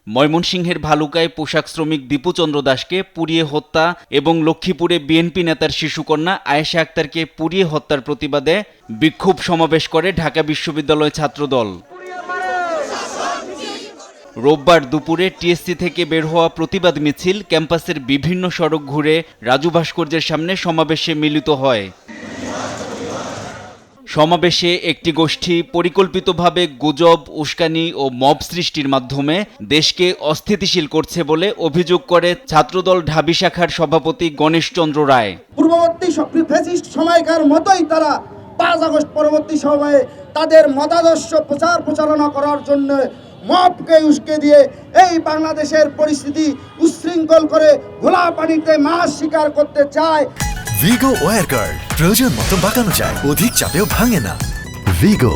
ময়মনসিংহের ভালুকায় পোশাক শ্রমিক দীপু চন্দ্র দাসকে পুড়িয়ে হত্যা এবং লক্ষ্মীপুরে বিএনপি নেতার শিশুকন্যা আয়েশা আক্তারকে পুড়িয়ে হত্যার প্রতিবাদে বিক্ষোভ সমাবেশ করে ঢাকা বিশ্ববিদ্যালয় ছাত্রদল। রোববার দুপুরে টিএসসি থেকে বের হওয়া প্রতিবাদ মিছিল ক্যাম্পাসের বিভিন্ন সড়ক ঘুরে রাজু ভাস্কর্যের সামনে সমাবেশে মিলিত হয়। সমাবেশে একটি গোষ্ঠী পরিকল্পিতভাবে গুজব, উস্কানি ও মব সৃষ্টির মাধ্যমে দেশকে অস্থিতিশীল করছে বলে অভিযোগ করে ছাত্রদল ঢাবি শাখার সভাপতি গণেশচন্দ্র রায়। পূর্ববর্তী ফ্যাসিস্ট সময়কার মতোই তারা 5 আগস্ট পরবর্তী সময়ে তাদের মতাদর্শ প্রচারণা করার জন্য মবকে উস্কে দিয়ে এই বাংলাদেশের পরিস্থিতি উচ্ছৃঙ্খল করে ঘোলা পানিতে মাছ শিকার করতে চায়। ভিগো ওয়্যার গার্ড প্রয়োজন মতো বাঁকানো যায়, অধিক চাপেও ভাঙে না। ভিগো।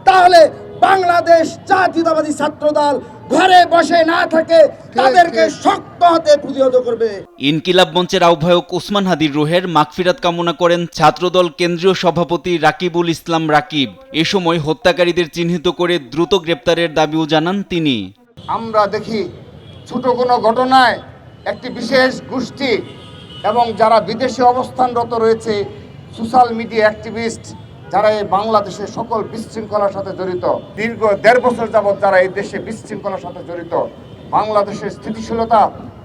তাহলে বাংলাদেশ জাতীয়তাবাদী ছাত্রদল ঘরে বসে না থাকে, তাদেরকে শক্ত হাতে প্রতিহত করবে। ইনকিলাব মঞ্চের আহ্বায়ক ওসমান হাদির রুহের মাগফিরাত কামনা করেন ছাত্রদল কেন্দ্রীয় সভাপতি রাকিবুল ইসলাম রাকিব। এ সময় হত্যাকারীদের চিহ্নিত করে দ্রুত গ্রেপ্তারের দাবিও জানান তিনি। আমরা দেখি ছোট কোনো ঘটনায় একটি বিশেষ গোষ্ঠী এবং যারা বিদেশে অবস্থানরত রয়েছে সোশ্যাল মিডিয়া অ্যাক্টিভিস্ট, যারা এই বাংলাদেশের সকল বিশৃঙ্খলার সাথে জড়িত, দীর্ঘ 1.5 বছর যাবৎ যারা এই দেশে বিশৃঙ্খলার সাথে জড়িত, বাংলাদেশের স্থিতিশীলতা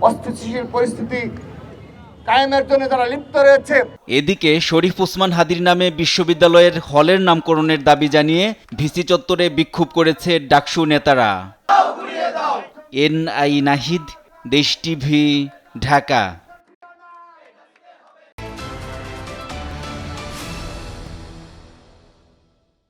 অস্থিতিশীল পরিস্থিতি কায়েমের জন্য যারা লিপ্ত রয়েছে। এদিকে শরীফ ওসমান হাদির নামে বিশ্ববিদ্যালয়ের হলের নামকরণের দাবি জানিয়ে ভিসি চত্বরে বিক্ষোভ করেছে ডাকসু নেতারা। এনআই নাহিদ, দেশ টিভি, ঢাকা।